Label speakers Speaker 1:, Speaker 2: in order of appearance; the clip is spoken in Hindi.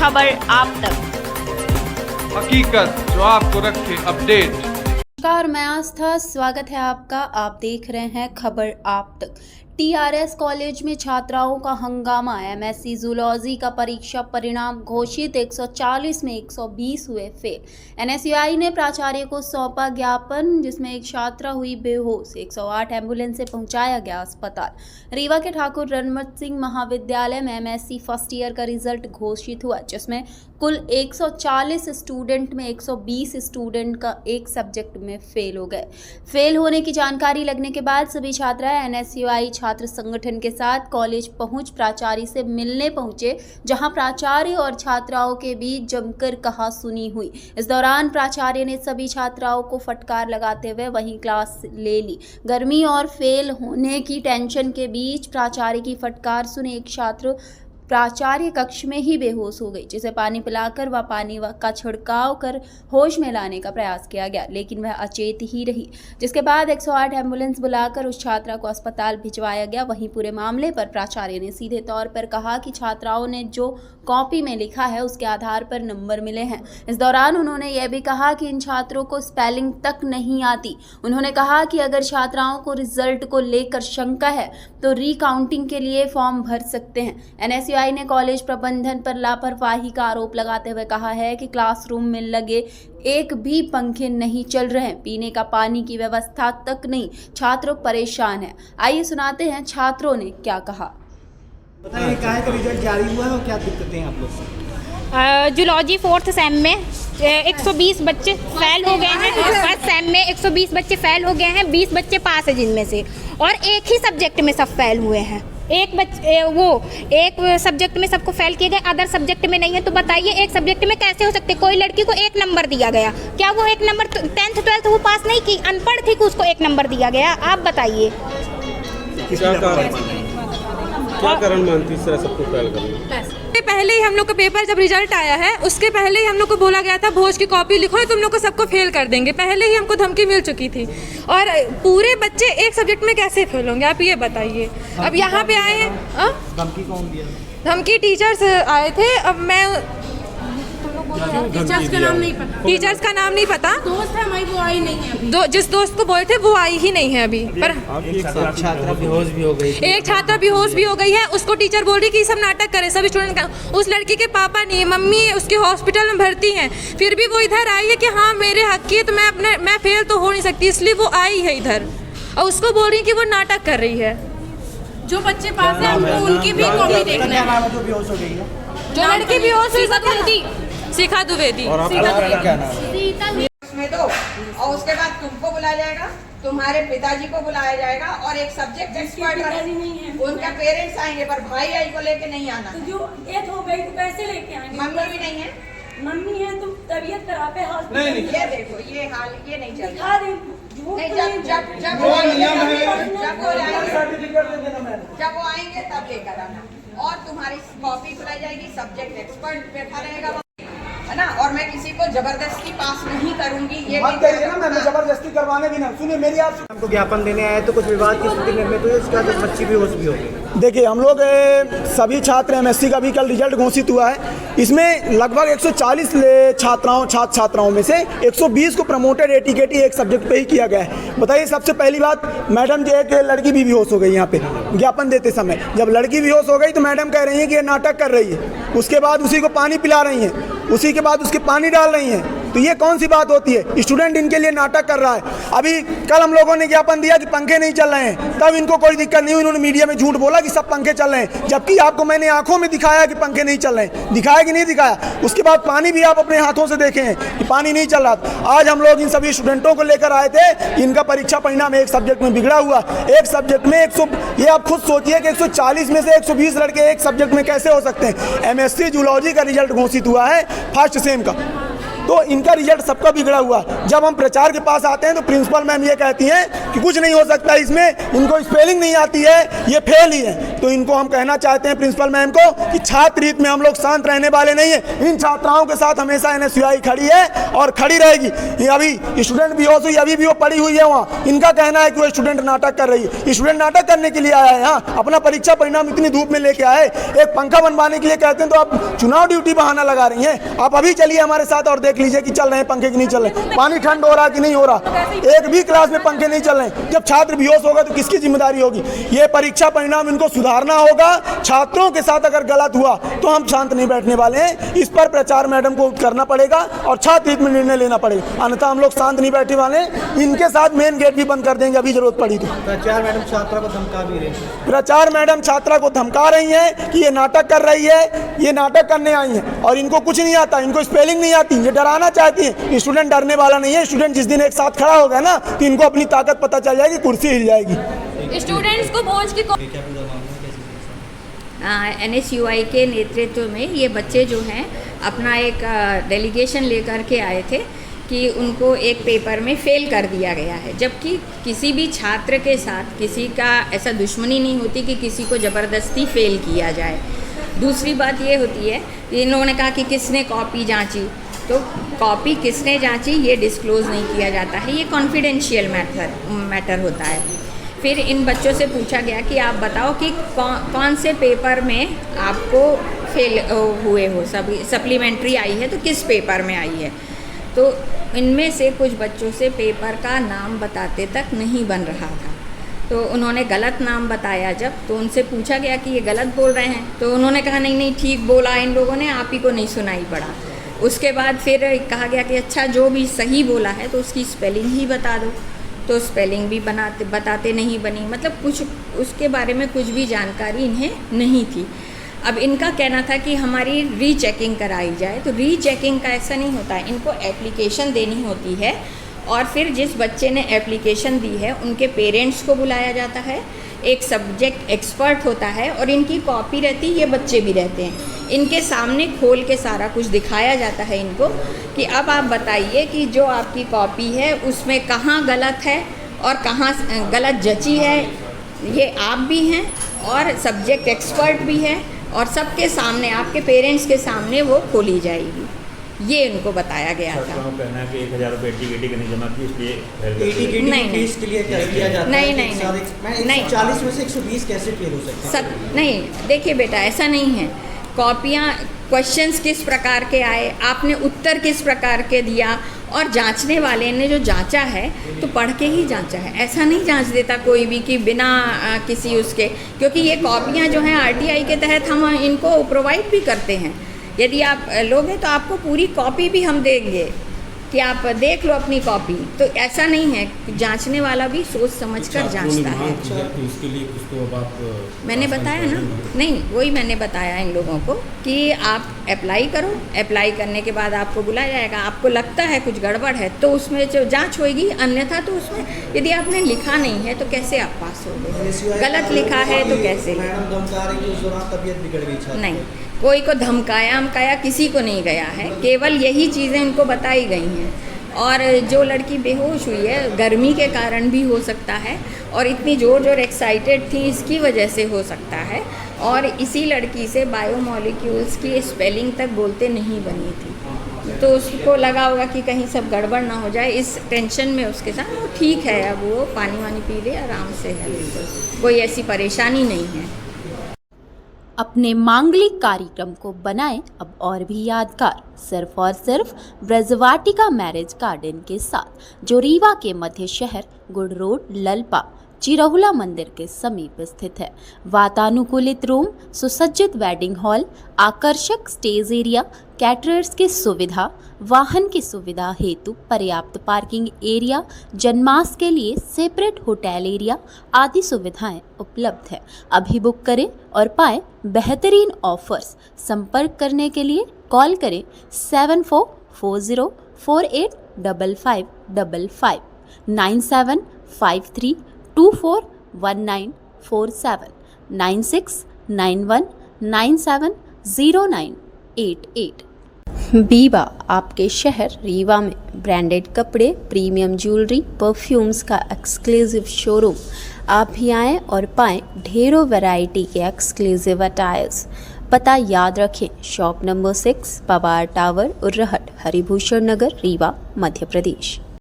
Speaker 1: खबर आप तक,
Speaker 2: हकीकत जो आपको रखे अपडेट।
Speaker 3: नमस्कार, मैं आस्था, स्वागत है आपका। आप देख रहे हैं खबर आप तक। टीआरएस कॉलेज में छात्राओं का हंगामा। एमएससी जूलॉजी का परीक्षा परिणाम घोषित, 140 में 120 हुए फेल। एनएसयूआई ने प्राचार्य को सौंपा ज्ञापन, जिसमें एक छात्रा हुई बेहोश। 108 एम्बुलेंस से पहुंचाया गया अस्पताल। रीवा के ठाकुर रणमत सिंह महाविद्यालय में एमएससी फर्स्ट ईयर का रिजल्ट घोषित हुआ, जिसमें कुल 140 स्टूडेंट में 120 स्टूडेंट का एक सब्जेक्ट में फेल हो गए। फेल होने की जानकारी लगने के बाद सभी छात्रा एनएसयूआई छात्र संगठन के साथ कॉलेज पहुंच प्राचार्य से मिलने पहुंचे, जहां प्राचार्य और छात्राओं के बीच जमकर कहासुनी हुई। इस दौरान प्राचार्य ने सभी छात्राओं को फटकार लगाते हुए वहीं क्लास ले ली। गर्मी और फेल होने की टेंशन के बीच प्राचार्य की फटकार सुने एक छात्र प्राचार्य कक्ष में ही बेहोश हो गई, जिसे पानी पिलाकर व पानी का छिड़काव कर होश में लाने का प्रयास किया गया, लेकिन वह अचेत ही रही। जिसके बाद 108 एम्बुलेंस बुलाकर उस छात्रा को अस्पताल भिजवाया गया। वहीं पूरे मामले पर प्राचार्य ने सीधे तौर पर कहा कि छात्राओं ने जो कॉपी में लिखा है उसके आधार पर नंबर मिले हैं। इस दौरान उन्होंने यह भी कहा कि इन छात्रों को स्पेलिंग तक नहीं आती। उन्होंने कहा कि अगर छात्राओं को रिजल्ट को लेकर शंका है तो रीकाउंटिंग के लिए फॉर्म भर सकते हैं। एनएसयूआई ने कॉलेज प्रबंधन पर लापरवाही का आरोप लगाते हुए कहा है कि क्लासरूम में लगे एक भी पंखे नहीं चल रहे हैं, पीने का पानी की व्यवस्था तक नहीं, छात्र परेशान हैं। आइए सुनाते हैं छात्रों ने क्या कहा।
Speaker 4: बताइए, काहे का रिजल्ट जारी हुआ है और क्या दिक्कतें हैं आप लोग से?
Speaker 5: जूलॉजी 4th सेम में 120 बच्चे फेल हो गए हैं। फर्स्ट सेम में 120 बच्चे फेल हो गए हैं, 20 बच्चे पास है जिनमें से, और एक ही सब्जेक्ट में सब फेल हुए हैं। एक सब्जेक्ट में सबको फेल किए गए, अदर सब्जेक्ट में नहीं है। तो बताइए एक सब्जेक्ट में कैसे हो सकते? कोई लड़की को 1 नंबर दिया गया, क्या वो 1 नंबर 10th 12th वो पास नहीं की? अनपढ़ थी कि उसको 1 नंबर दिया गया? आप बताइए
Speaker 6: क्या कारण मानती इस तरह सबको फेल करना?
Speaker 7: पहले ही हम लोग का पेपर जब रिजल्ट आया है उसके पहले ही हम लोग को बोला गया था भोज की कॉपी लिखो, तुम लोग को सबको फेल कर देंगे। पहले ही हमको धमकी मिल चुकी थी, और पूरे बच्चे एक सब्जेक्ट में कैसे फेल होंगे आप ये बताइए। अब यहाँ पे आए हैं,
Speaker 4: धमकी कौन दिया?
Speaker 7: धमकी टीचर्स आए थे। अब मैं टीचर्स का नाम नहीं पता।
Speaker 8: दोस्त है हमारी, वो आई नहीं है।
Speaker 7: जिस दोस्त को बोले थे वो आई ही नहीं है अभी। पर
Speaker 4: एक छात्रा बेहोश भी हो गई।
Speaker 7: एक छात्रा बेहोश भी हो गई है। उसको टीचर बोल रही कि सब नाटक करे, सभी स्टूडेंट का। उस लड़की के पापा नहीं, मम्मी उसके हॉस्पिटल में भर्ती हैं, फिर भी वो इधर आई है कि हाँ मेरे हक की है, तो मैं फेल तो हो नहीं सकती, इसलिए वो आई है इधर। और उसको बोल रही कि वो नाटक कर रही है।
Speaker 8: जो बच्चे पास हैं हमको उनकी भी कॉपी देखना है।
Speaker 4: जो बेहोश हो गई है,
Speaker 7: जो लड़की बेहोश हुई शिखा द्विवेदी।
Speaker 4: और आपका क्या नाम है?
Speaker 9: उसमें दो, और उसके बाद तुमको बुलाया जाएगा, तुम्हारे पिताजी को बुलाया जाएगा, और एक सब्जेक्ट एक्सपर्ट उनका पेरेंट्स आएंगे, पर भाई आई को लेके नहीं आना।
Speaker 8: तो जो डेथ हो गई तो कैसे लेके आएंगे?
Speaker 9: मम्मी भी नहीं है। मम्मी
Speaker 8: है, तुम तबीयत खराब है हॉस्पिटल।
Speaker 9: ये देखो, ये हाल ये नहीं चल
Speaker 8: रहा।
Speaker 9: जब वो आएंगे तब लेकर आना, और तुम्हारी कॉपी बुलाई जाएगी, सब्जेक्ट एक्सपर्ट बैठा रहेगा, है ना। और मैं किसी को जबरदस्ती पास नहीं करूंगी। ये
Speaker 4: मत करिए ना, मैं जबरदस्ती करवाने भी ना। सुनिए मेरी, आप हमको ज्ञापन देने आए तो कुछ विवाद की स्थिति निर्मित हुई, उसके बाद बच्ची बेहोश भी हो गई। देखिए, हम लोग सभी छात्र एमएससी का भी कल रिजल्ट घोषित हुआ है। इसमें लगभग 140 छात्राओं में से 120 को प्रमोटेड एटीकेटी एक सब्जेक्ट पे ही किया गया है। बताइए, सबसे पहली बात, मैडम जो एक लड़की भी बेहोश हो गई यहाँ पे ज्ञापन देते समय। जब लड़की बेहोश हो गई तो मैडम कह रही है कि ये नाटक कर रही है, उसके बाद उसी को पानी पिला रही हैं, उसी के बाद उसके पानी डाल रही हैं। तो ये कौन सी बात होती है? स्टूडेंट इनके लिए नाटक कर रहा है। अभी कल हम लोगों ने ज्ञापन दिया कि पंखे नहीं चल रहे हैं, तब इनको कोई दिक्कत नहीं हुई। इन्होंने मीडिया में झूठ बोला कि सब पंखे चल रहे हैं, जबकि आपको मैंने आंखों में दिखाया कि पंखे नहीं चल रहे हैं। दिखाया कि नहीं दिखाया? उसके बाद पानी भी आप अपने हाथों से देखे हैं कि पानी नहीं चल रहा। आज हम लोग इन सभी स्टूडेंटों को लेकर आए थे। इनका परीक्षा परिणाम एक सब्जेक्ट में बिगड़ा हुआ, एक सब्जेक्ट में 100, ये आप खुद सोचिए कि 140 में से 120 लड़के एक सब्जेक्ट में कैसे हो सकते हैं। एमएससी जूलॉजी का रिजल्ट घोषित हुआ है फर्स्ट सेम का। तो इनका रिजल्ट सबका बिगड़ा हुआ है। जब हम प्रचार के पास आते हैं तो प्रिंसिपल मैम ये कहती हैं कि कुछ नहीं हो सकता इसमें, इनको स्पेलिंग नहीं आती है, ये फेल ही है। तो इनको हम कहना चाहते हैं प्रिंसिपल मैम को कि छात्र हित में हम लोग शांत रहने वाले नहीं है। इन छात्राओं के साथ हमेशा NSUI खड़ी है और खड़ी रहेगी। ये अभी स्टूडेंट बेहोश हुई, अभी भी वो पड़ी हुई है वहाँ। इनका कहना है कि वो स्टूडेंट नाटक कर रही है। स्टूडेंट नाटक करने के लिए आया है यहाँ, अपना परीक्षा परिणाम इतनी धूप में लेके आए। एक पंखा बनवाने के लिए कहते हैं तो आप चुनाव ड्यूटी बहाना लगा रही हैं। आप अभी चलिए हमारे साथ और देख लीजिए कि चल रहे हैं पंखे कि नहीं चल रहे, पानी ठंड हो रहा कि नहीं हो रहा। एक भी क्लास में पंखे नहीं चल रहे। जब छात्र बेहोश होगा तो किसकी जिम्मेदारी होगी? ये परीक्षा परिणाम इनको सुधारना होगा। छात्रों के साथ अगर गलत हुआ तो हम शांत नहीं बैठने वाले हैं। इस पर प्रचार मैडम को करना पड़ेगा और छात्र हित में निर्णय लेना पड़ेगा, अन्यथा हम लोग शांत नहीं बैठने वाले हैं। इनके साथ मेन गेट भी बंद कर देंगे अभी जरूरत पड़ी तो।
Speaker 1: प्रचार मैडम छात्रा को धमका भी रही है।
Speaker 4: प्रचार मैडम छात्रा को धमका रही हैं कि ये नाटक कर रही है, ये नाटक करने आई हैं और इनको कुछ नहीं आता, इनको स्पेलिंग नहीं आती। ये डराना चाहती हैं। स्टूडेंट डरने वाला नहीं है। स्टूडेंट जिस दिन एक साथ खड़ा होगा ना तो इनको अपनी ताकत पता चल जाएगी, कुर्सी हिल जाएगी।
Speaker 7: स्टूडेंट्स को पहुंच के
Speaker 10: NSUI के नेतृत्व में ये बच्चे जो हैं अपना एक डेलीगेशन लेकर के आए थे कि उनको एक पेपर में फ़ेल कर दिया गया है, जबकि किसी भी छात्र के साथ किसी का ऐसा दुश्मनी नहीं होती कि किसी को ज़बरदस्ती फ़ेल किया जाए। दूसरी बात ये होती है कि इन लोगों ने कहा कि किसने कॉपी जांची, तो कॉपी किसने जांची ये डिस्क्लोज़ नहीं किया जाता है, ये कॉन्फिडेंशियल मैटर होता है। फिर इन बच्चों से पूछा गया कि आप बताओ कि कौन से पेपर में आपको फेल हुए हो, सप्लीमेंट्री आई है तो किस पेपर में आई है। तो इनमें से कुछ बच्चों से पेपर का नाम बताते तक नहीं बन रहा था, तो उन्होंने गलत नाम बताया। जब तो उनसे पूछा गया कि ये गलत बोल रहे हैं, तो उन्होंने कहा नहीं ठीक बोला इन लोगों ने, आप ही को नहीं सुनाई पड़ा। उसके बाद फिर कहा गया कि अच्छा जो भी सही बोला है तो उसकी स्पेलिंग ही बता दो, तो स्पेलिंग भी बताते नहीं बनी। मतलब कुछ उसके बारे में कुछ भी जानकारी इन्हें नहीं थी। अब इनका कहना था कि हमारी रीचेकिंग कराई जाए, तो रीचेकिंग का ऐसा नहीं होता है। इनको एप्लीकेशन देनी होती है और फिर जिस बच्चे ने एप्लीकेशन दी है उनके पेरेंट्स को बुलाया जाता है, एक सब्जेक्ट एक्सपर्ट होता है और इनकी कॉपी रहती है, ये बच्चे भी रहते हैं। इनके सामने खोल के सारा कुछ दिखाया जाता है इनको कि अब आप बताइए कि जो आपकी कॉपी है उसमें कहाँ गलत है और कहाँ गलत जची है। ये आप भी हैं और सब्जेक्ट एक्सपर्ट भी है और सबके सामने, आपके पेरेंट्स के सामने वो खोली जाएगी, ये उनको बताया गया था।
Speaker 1: कहना है कि 1000 रुपये AT नहीं जमा की इसलिए
Speaker 10: नहीं
Speaker 1: फीस के लिए क्या किया जाता
Speaker 10: नहीं
Speaker 1: है?
Speaker 10: नहीं
Speaker 1: 40 में से 120 कैसे फेल हो सकते हैं?
Speaker 10: नहीं, देखिए बेटा ऐसा नहीं है। कॉपियाँ, क्वेश्चंस किस प्रकार के आए, आपने उत्तर किस प्रकार के दिया और जांचने वाले ने जो जांचा है तो पढ़ के ही जांचा है। ऐसा नहीं जांच देता कोई भी कि बिना किसी उसके, क्योंकि ये कॉपियाँ जो हैं RTI के तहत हम इनको प्रोवाइड भी करते हैं। यदि आप लोगे तो आपको पूरी कॉपी भी हम देंगे कि आप देख लो अपनी कॉपी। तो ऐसा नहीं है, जांचने वाला भी सोच समझकर जांचता है।
Speaker 6: इसके लिए कुछ तो अब आप
Speaker 10: मैंने बताया ना, नहीं वही मैंने बताया इन लोगों को कि आप अप्लाई करो, अप्लाई करने के बाद आपको बुलाया जाएगा। आपको लगता है कुछ गड़बड़ है तो उसमें जो जांच होगी, अन्यथा तो उसमें यदि आपने लिखा नहीं है तो कैसे आप पास होगे, गलत लिखा है तो कैसे। नहीं, कोई को धमकाया किसी को नहीं गया है, केवल यही चीज़ें उनको बताई गई हैं। और जो लड़की बेहोश हुई है गर्मी के कारण भी हो सकता है और इतनी जोर एक्साइटेड थी इसकी वजह से हो सकता है। और इसी लड़की से बायोमॉलिक्यूल्स की स्पेलिंग तक बोलते नहीं बनी थी, तो उसको लगा होगा कि कहीं सब गड़बड़ ना हो जाए, इस टेंशन में उसके साथ। वो ठीक है, अब वो पानी वानी पी ले, आराम से है, बिल्कुल कोई ऐसी परेशानी नहीं है।
Speaker 3: अपने मांगलिक कार्यक्रम को बनाएं अब और भी यादगार, सिर्फ और सिर्फ ब्रजवाटिका मैरिज गार्डन के साथ, जो रीवा के मध्य शहर गुड़ रोड ललपा चिरहुला मंदिर के समीप स्थित है। वातानुकूलित रूम, सुसज्जित वेडिंग हॉल, आकर्षक स्टेज एरिया, कैटरर्स की सुविधा, वाहन की सुविधा हेतु पर्याप्त पार्किंग एरिया, जनमास के लिए सेपरेट होटल एरिया आदि सुविधाएं उपलब्ध है। अभी बुक करें और पाएं बेहतरीन ऑफर्स। संपर्क करने के लिए कॉल करें 7440485555 9753241947 9691970988। बीबा आपके शहर रीवा में ब्रांडेड कपड़े, प्रीमियम ज्वेलरी, परफ्यूम्स का एक्सक्लूसिव शोरूम। आप भी आएँ और पाएँ ढेरों वैरायटी के एक्सक्लूसिव अटायर्स। पता याद रखें, shop number 6, Pawar tower, Urrahat, Haribhushan Nagar, Rewa, Madhya प्रदेश।